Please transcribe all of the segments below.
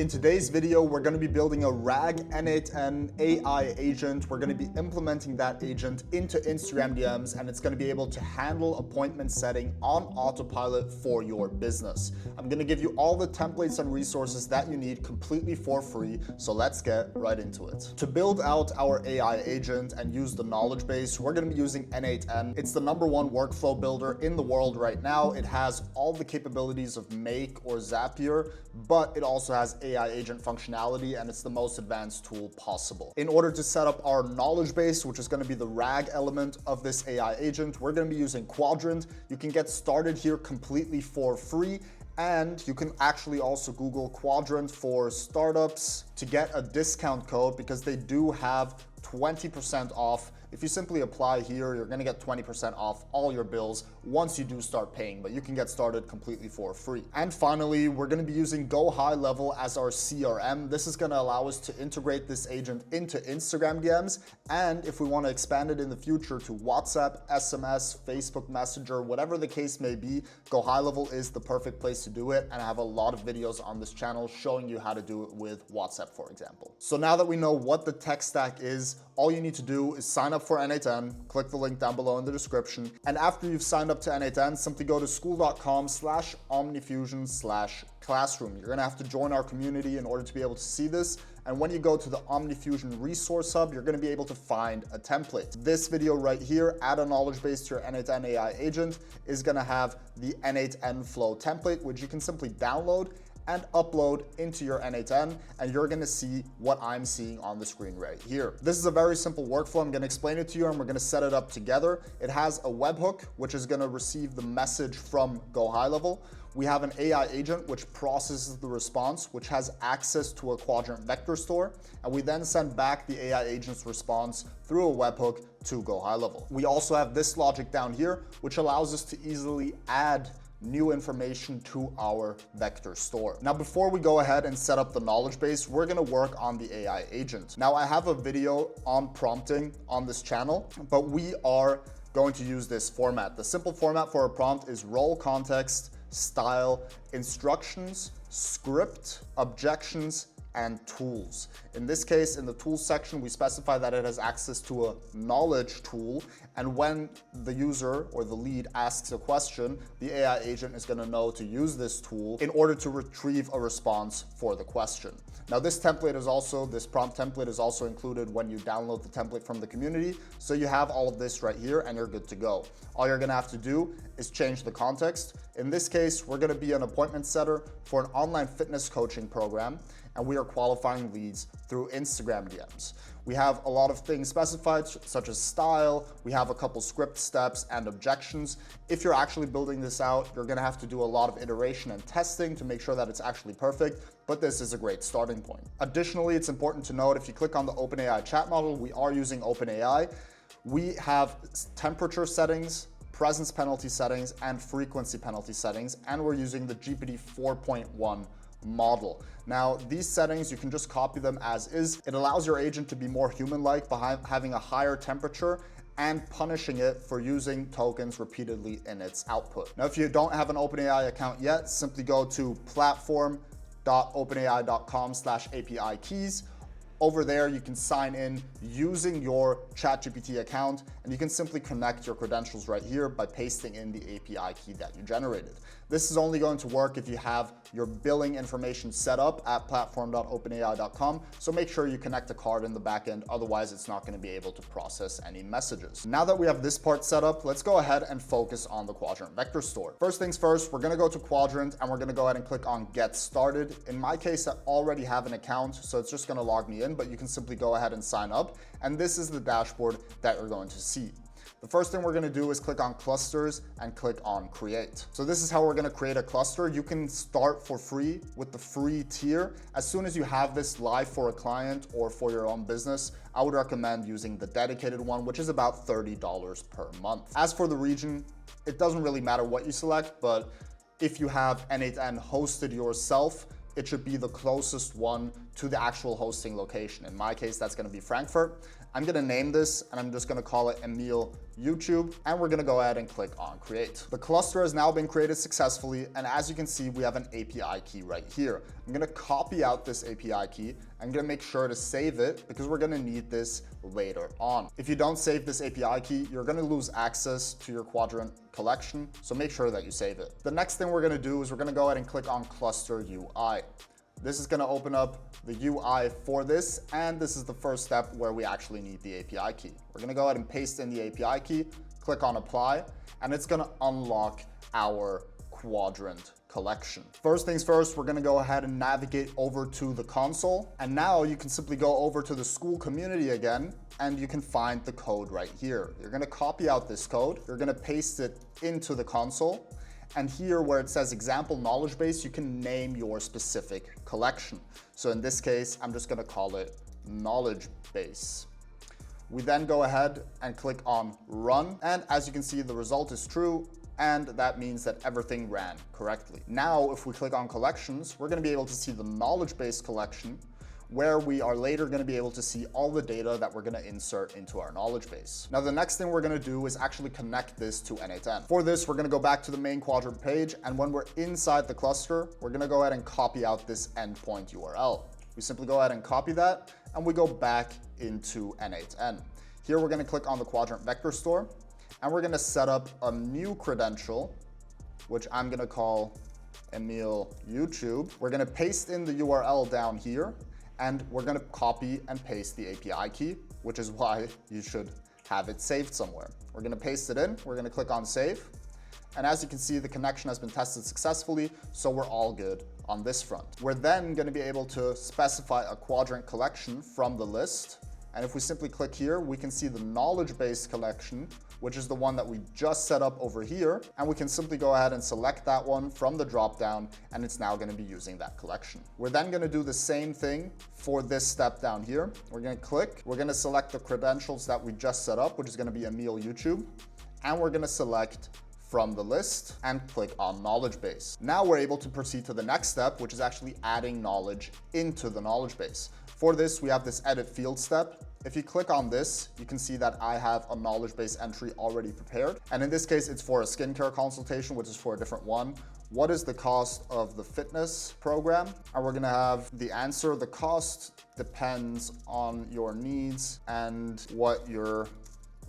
In today's video, we're going to be building a RAG n8n AI agent. We're going to be implementing that agent into Instagram DMs, and it's going to be able to handle appointment setting on autopilot for your business. I'm going to give you all the templates and resources that you need completely for free, so let's get right into it. To build out our AI agent and use the knowledge base, we're going to be using n8n. It's the #1 workflow builder in the world right now. It has all the capabilities of Make or Zapier, but it also has AI agent functionality, and it's the most advanced tool possible. In order to set up our knowledge base, which is going to be the RAG element of this AI agent, we're going to be using Quadrant. You can get started here completely for free, and you can actually also Google Quadrant for startups to get a discount code, because they do have 20% off. If you simply apply here, you're going to get 20% off all your bills once you do start paying, but you can get started completely for free. And finally, we're going to be using GoHighLevel as our CRM. This is going to allow us to integrate this agent into Instagram DMs, and if we want to expand it in the future to WhatsApp, SMS, Facebook Messenger, whatever the case may be, GoHighLevel is the perfect place to do it, and I have a lot of videos on this channel showing you how to do it with WhatsApp, for example. So now that we know what the tech stack is, all you need to do is sign up for n8n, click the link down below in the description, and after you've signed up to n8n, simply go to school.com/omnifusion/classroom. You're gonna have to join our community in order to be able to see this, and when you go to the OmniFusion Resource Hub, you're gonna be able to find a template. This video right here, add a knowledge base to your n8n AI agent, is gonna have the n8n flow template, which you can simply download and upload into your n8n, and you're gonna see what I'm seeing on the screen right here. This is a very simple workflow. I'm gonna explain it to you, and we're gonna set it up together. It has a webhook, which is gonna receive the message from GoHighLevel. We have an AI agent, which processes the response, which has access to a Quadrant vector store, and we then send back the AI agent's response through a webhook to GoHighLevel. We also have this logic down here, which allows us to easily add new information to our vector store. Now, before we go ahead and set up the knowledge base, we're gonna work on the AI agent. Now, I have a video on prompting on this channel, but we are going to use this format. The simple format for a prompt is role, context, style, instructions, script, objections, and tools. In this case, in the tools section, we specify that it has access to a knowledge tool, and when the user or the lead asks a question, the AI agent is going to know to use this tool in order to retrieve a response for the question. Now, this prompt template is also included when you download the template from the community, so you have all of this right here and you're good to go. All you're going to have to do is change the context. In this case, we're going to be an appointment setter for an online fitness coaching program, and we are qualifying leads through Instagram DMs. We have a lot of things specified, such as style. We have a couple script steps and objections. If you're actually building this out, you're gonna have to do a lot of iteration and testing to make sure that it's actually perfect, but this is a great starting point. Additionally, it's important to note, if you click on the OpenAI chat model, we are using OpenAI. We have temperature settings, presence penalty settings, and frequency penalty settings, and we're using the GPT 4.1 model. Now, these settings, you can just copy them as is. It allows your agent to be more human-like by having a higher temperature and punishing it for using tokens repeatedly in its output. Now, if you don't have an OpenAI account yet, simply go to platform.openai.com/API keys. Over there, you can sign in using your ChatGPT account, and you can simply connect your credentials right here by pasting in the API key that you generated. This is only going to work if you have your billing information set up at platform.openai.com, so make sure you connect a card in the backend, otherwise it's not going to be able to process any messages. Now that we have this part set up, let's go ahead and focus on the Quadrant vector store. First things first, we're going to go to Quadrant, and we're going to go ahead and click on Get Started. In my case, I already have an account, so it's just going to log me in, but you can simply go ahead and sign up, and this is the dashboard that you're going to see. The first thing we're going to do is click on clusters and click on create. So this is how we're going to create a cluster. You can start for free with the free tier. As soon as you have this live for a client or for your own business, I would recommend using the dedicated one, which is about $30 per month. As for the region, it doesn't really matter what you select, but if you have n8n hosted yourself, it should be the closest one to the actual hosting location. In my case, that's gonna be Frankfurt. I'm gonna name this and I'm just gonna call it Emil YouTube, and we're gonna go ahead and click on create. The cluster has now been created successfully, and as you can see, we have an API key right here. I'm gonna copy out this API key. I'm gonna make sure to save it because we're gonna need this later on. If you don't save this API key, you're gonna lose access to your Quadrant collection, so make sure that you save it. The next thing we're gonna do is we're gonna go ahead and click on cluster UI. This is gonna open up the UI for this, and this is the first step where we actually need the API key. We're gonna go ahead and paste in the API key, click on apply, and it's gonna unlock our Quadrant collection. First things first, we're gonna go ahead and navigate over to the console, and now you can simply go over to the school community again, and you can find the code right here. You're gonna copy out this code, you're gonna paste it into the console, and here where it says example knowledge base, you can name your specific collection. So in this case, I'm just gonna call it knowledge base. We then go ahead and click on run. And as you can see, the result is true. And that means that everything ran correctly. Now, if we click on collections, we're gonna be able to see the knowledge base collection, where we are later gonna be able to see all the data that we're gonna insert into our knowledge base. Now, the next thing we're gonna do is actually connect this to n8n. For this, we're gonna go back to the main Quadrant page, and when we're inside the cluster, we're gonna go ahead and copy out this endpoint URL. We simply go ahead and copy that, and we go back into n8n. Here, we're gonna click on the Quadrant vector store, and we're gonna set up a new credential, which I'm gonna call Emil YouTube. We're gonna paste in the URL down here, and we're gonna copy and paste the API key, which is why you should have it saved somewhere. We're gonna paste it in, we're gonna click on save, and as you can see, the connection has been tested successfully, so we're all good on this front. We're then gonna be able to specify a Quadrant collection from the list, and if we simply click here, we can see the knowledge base collection, which is the one that we just set up over here. And we can simply go ahead and select that one from the dropdown, and it's now gonna be using that collection. We're then gonna do the same thing for this step down here. We're gonna click, we're gonna select the credentials that we just set up, which is gonna be Emil YouTube, and we're gonna select from the list and click on knowledge base. Now we're able to proceed to the next step, which is actually adding knowledge into the knowledge base. For this, we have this edit field step. If you click on this, you can see that I have a knowledge base entry already prepared. And in this case, it's for a skincare consultation, which is for a different one. What is the cost of the fitness program? And we're gonna have the answer. The cost depends on your needs and what you're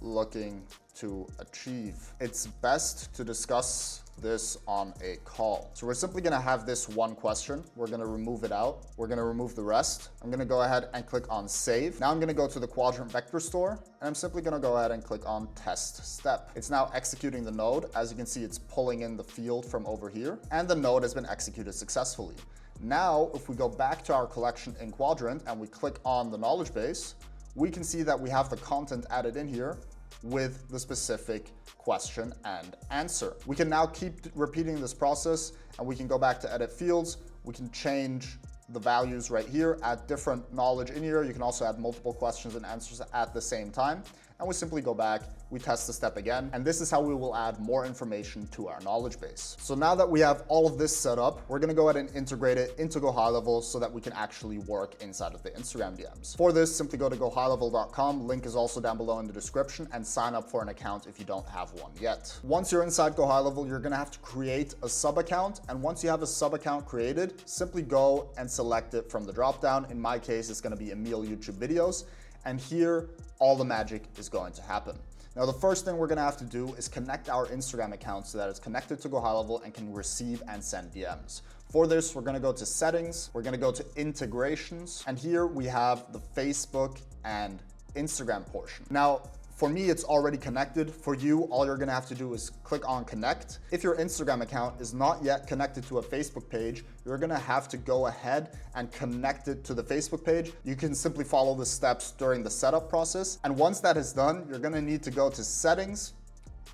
looking to achieve. It's best to discuss this on a call. So we're simply gonna have this one question. We're gonna remove it out. We're gonna remove the rest. I'm gonna go ahead and click on save. Now I'm gonna go to the Quadrant vector store, and I'm simply gonna go ahead and click on test step. It's now executing the node. As you can see, it's pulling in the field from over here, and the node has been executed successfully. Now, if we go back to our collection in Quadrant and we click on the knowledge base, we can see that we have the content added in here with the specific question and answer. We can now keep repeating this process, and we can go back to edit fields. We can change the values right here, add different knowledge in here. You can also add multiple questions and answers at the same time. And we simply go back, we test the step again, and this is how we will add more information to our knowledge base. So now that we have all of this set up, we're gonna go ahead and integrate it into GoHighLevel so that we can actually work inside of the Instagram DMs. For this, simply go to GoHighLevel.com, link is also down below in the description, and sign up for an account if you don't have one yet. Once you're inside GoHighLevel, you're gonna have to create a sub account, and once you have a sub account created, simply go and select it from the dropdown. In my case, it's gonna be Emil YouTube videos, and here, all the magic is going to happen. Now, the first thing we're gonna have to do is connect our Instagram account so that it's connected to GoHighLevel and can receive and send DMs. For this, we're gonna go to settings, we're gonna go to integrations, and here we have the Facebook and Instagram portion. Now, for me, it's already connected. For you, all you're gonna have to do is click on connect. If your Instagram account is not yet connected to a Facebook page, you're gonna have to go ahead and connect it to the Facebook page. You can simply follow the steps during the setup process. And once that is done, you're gonna need to go to settings,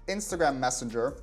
Instagram Messenger,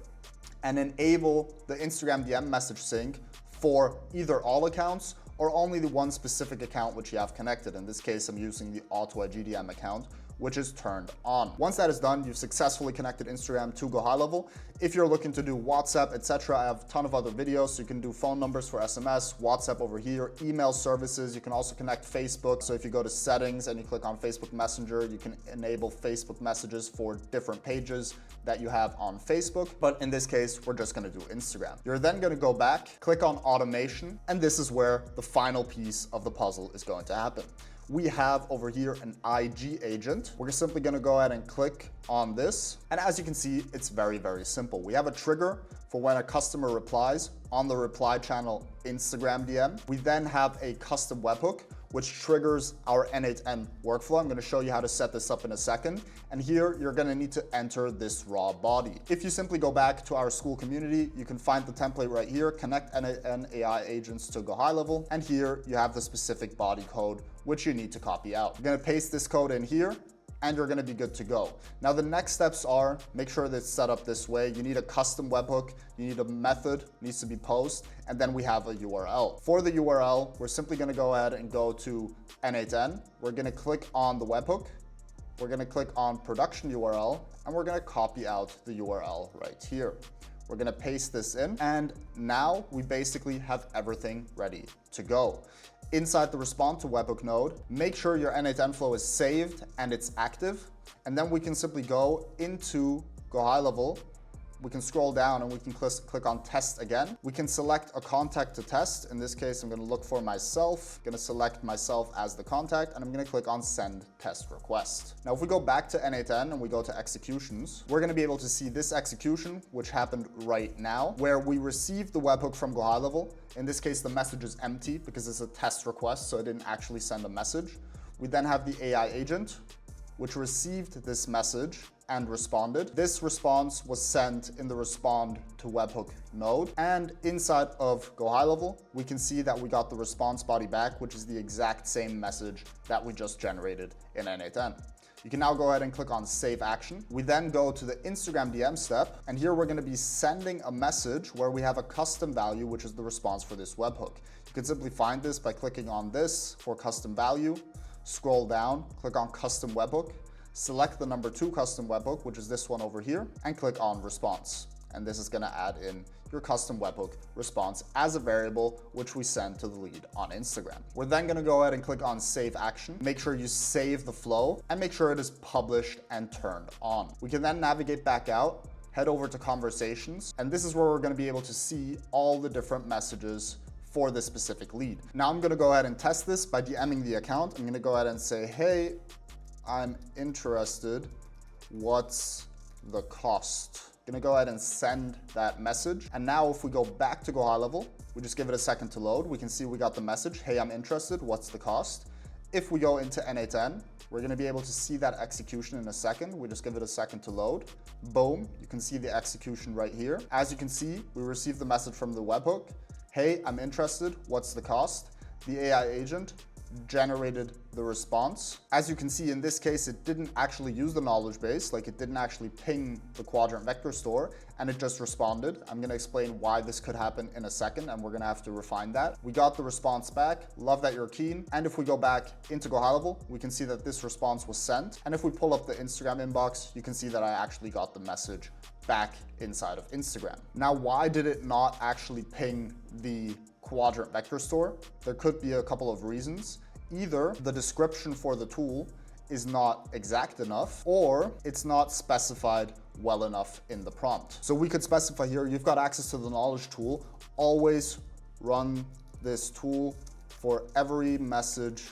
and enable the Instagram DM message sync for either all accounts or only the one specific account which you have connected. In this case, I'm using the AutoIGDM account, which is turned on. Once that is done, you've successfully connected Instagram to GoHighLevel. If you're looking to do WhatsApp, etc., I have a ton of other videos. So you can do phone numbers for SMS, WhatsApp over here, email services. You can also connect Facebook. So if you go to settings and you click on Facebook Messenger, you can enable Facebook messages for different pages that you have on Facebook. But in this case, we're just going to do Instagram. You're then going to go back, click on automation, and this is where the final piece of the puzzle is going to happen. We have over here an IG agent. We're simply going to go ahead and click on this. And as you can see, it's very, very simple. We have a trigger for when a customer replies on the reply channel Instagram DM. We then have a custom webhook, which triggers our n8n workflow. I'm going to show you how to set this up in a second. And here you're going to need to enter this raw body. If you simply go back to our school community, you can find the template right here, connect n8n AI agents to GoHighLevel. And here you have the specific body code, which you need to copy out. You're going to paste this code in here, and you're going to be good to go. Now the next steps are, make sure that it's set up this way. You need a custom webhook, you need a method, needs to be post, and then we have a URL. For the URL, we're simply going to go ahead and go to n8n. We're going to click on the webhook. We're going to click on production URL, and we're going to copy out the URL right here. We're going to paste this in, and now we basically have everything ready to go. Inside the respond to webhook node, make sure your n8n flow is saved and it's active. And then we can simply go into GoHighLevel. We can scroll down and we can click on test again. We can select a contact to test. In this case, I'm going to look for myself, going to select myself as the contact, and I'm going to click on send test request. Now, if we go back to n8n and we go to executions, we're going to be able to see this execution, which happened right now, where we received the webhook from GoHighLevel. In this case, the message is empty because it's a test request, so it didn't actually send a message. We then have the AI agent, which received this message and responded. This response was sent in the respond to webhook node. And inside of GoHighLevel, we can see that we got the response body back, which is the exact same message that we just generated in n8n. You can now go ahead and click on save action. We then go to the Instagram DM step, and here we're going to be sending a message where we have a custom value, which is the response for this webhook. You can simply find this by clicking on this for custom value, scroll down, click on custom webhook, select the number 2 custom webhook, which is this one over here, and click on response. And this is going to add in your custom webhook response as a variable, which we send to the lead on Instagram. We're then going to go ahead and click on save action. Make sure you save the flow and make sure it is published and turned on. We can then navigate back out, head over to conversations, and this is where we're going to be able to see all the different messages for this specific lead. Now I'm going to go ahead and test this by DMing the account. I'm going to go ahead and say, hey, I'm interested. What's the cost? I'm gonna go ahead and send that message. And now if we go back to GoHighLevel, we just give it a second to load. We can see we got the message. Hey, I'm interested. What's the cost? If we go into n8n, we're gonna be able to see that execution in a second. We just give it a second to load. Boom, you can see the execution right here. As you can see, we received the message from the webhook. Hey, I'm interested. What's the cost? The AI agent generated the response. As you can see, in this case, it didn't actually use the knowledge base, like it didn't actually ping the Quadrant vector store, and it just responded. I'm going to explain why this could happen in a second, and we're going to have to refine that. We got the response back. Love that you're keen. And if we go back into GoHighLevel, we can see that this response was sent. And if we pull up the Instagram inbox, you can see that I actually got the message back inside of Instagram. Now, why did it not actually ping the Quadrant vector store? There could be a couple of reasons. Either the description for the tool is not exact enough, or it's not specified well enough in the prompt. So we could specify here, you've got access to the knowledge tool. Always run this tool for every message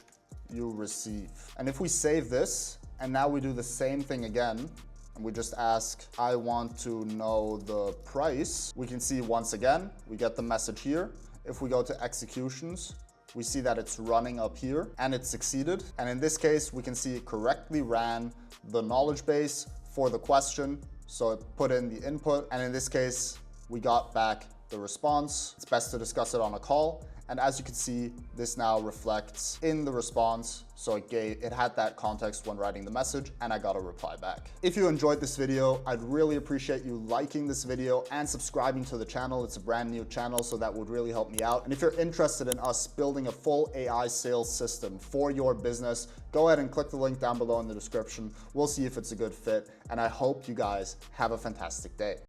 you receive. And if we save this, and now we do the same thing again, and we just ask, I want to know the price, we can see once again, we get the message here. If we go to executions, we see that it's running up here and it succeeded. And in this case, we can see it correctly ran the knowledge base for the question. So it put in the input. And in this case, we got back the response. It's best to discuss it on a call. And as you can see, this now reflects in the response. So it had that context when writing the message, and I got a reply back. If you enjoyed this video, I'd really appreciate you liking this video and subscribing to the channel. It's a brand new channel, so that would really help me out. And if you're interested in us building a full AI sales system for your business, go ahead and click the link down below in the description. We'll see if it's a good fit. And I hope you guys have a fantastic day.